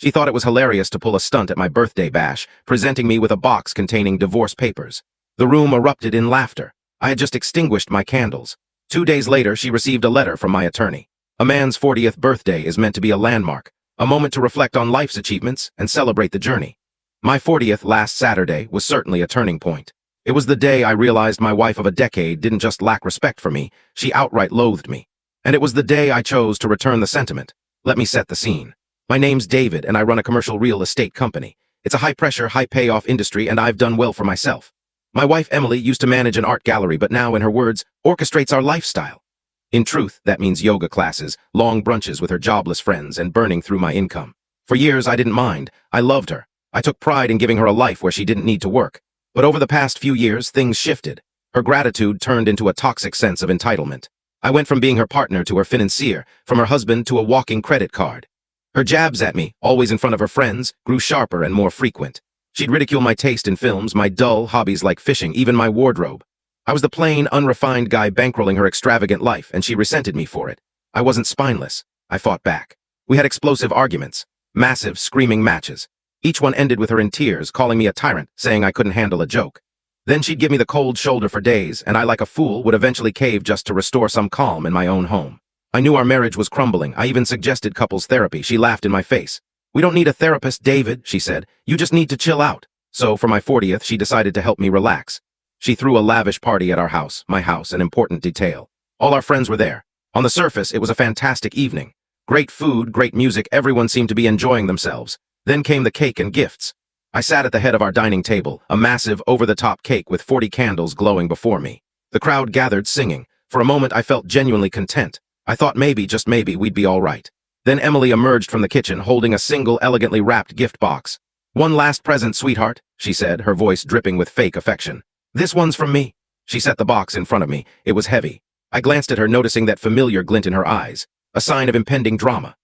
She thought it was hilarious to pull a stunt at my birthday bash, presenting me with a box containing divorce papers. The room erupted in laughter. I had just extinguished my candles. 2 days later, she received a letter from my attorney. A man's 40th birthday is meant to be a landmark, a moment to reflect on life's achievements and celebrate the journey. My 40th last Saturday was certainly a turning point. It was the day I realized my wife of a decade didn't just lack respect for me, she outright loathed me. And it was the day I chose to return the sentiment. Let me set the scene. My name's David, and I run a commercial real estate company. It's a high-pressure, high-payoff industry, and I've done well for myself. My wife, Emily, used to manage an art gallery, but now, in her words, orchestrates our lifestyle. In truth, that means yoga classes, long brunches with her jobless friends, and burning through my income. For years, I didn't mind. I loved her. I took pride in giving her a life where she didn't need to work. But over the past few years, things shifted. Her gratitude turned into a toxic sense of entitlement. I went from being her partner to her financier, from her husband to a walking credit card. Her jabs at me, always in front of her friends, grew sharper and more frequent. She'd ridicule my taste in films, my dull hobbies like fishing, even my wardrobe. I was the plain, unrefined guy bankrolling her extravagant life, and she resented me for it. I wasn't spineless. I fought back. We had explosive arguments, massive, screaming matches. Each one ended with her in tears, calling me a tyrant, saying I couldn't handle a joke. Then she'd give me the cold shoulder for days, and I, like a fool, would eventually cave just to restore some calm in my own home. I knew our marriage was crumbling. I even suggested couples therapy. She laughed in my face. "We don't need a therapist, David," she said. "You just need to chill out." So, for my 40th, she decided to help me relax. She threw a lavish party at our house, my house, an important detail. All our friends were there. On the surface, it was a fantastic evening. Great food, great music, everyone seemed to be enjoying themselves. Then came the cake and gifts. I sat at the head of our dining table, a massive, over-the-top cake with 40 candles glowing before me. The crowd gathered, singing. For a moment, I felt genuinely content. I thought maybe, just maybe, we'd be all right. Then Emily emerged from the kitchen holding a single, elegantly wrapped gift box. "One last present, sweetheart," she said, her voice dripping with fake affection. "This one's from me." She set the box in front of me. It was heavy. I glanced at her, noticing that familiar glint in her eyes, a sign of impending drama.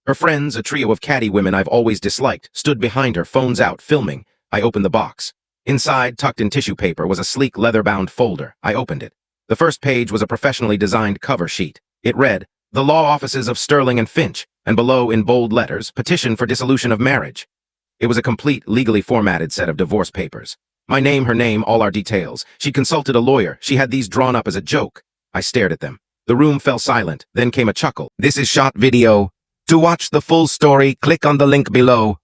Her friends, a trio of catty women I've always disliked, stood behind her, phones out, filming. I opened the box. Inside, tucked in tissue paper, was a sleek leather-bound folder. I opened it. The first page was a professionally designed cover sheet. It read, "The Law Offices of Sterling and Finch," and below, in bold letters, "Petition for dissolution of marriage." It was a complete, legally formatted set of divorce papers. My name, her name, all our details. She consulted a lawyer. She had these drawn up as a joke. I stared at them. The room fell silent. Then came a chuckle. "This is shot video. To watch the full story, click on the link below."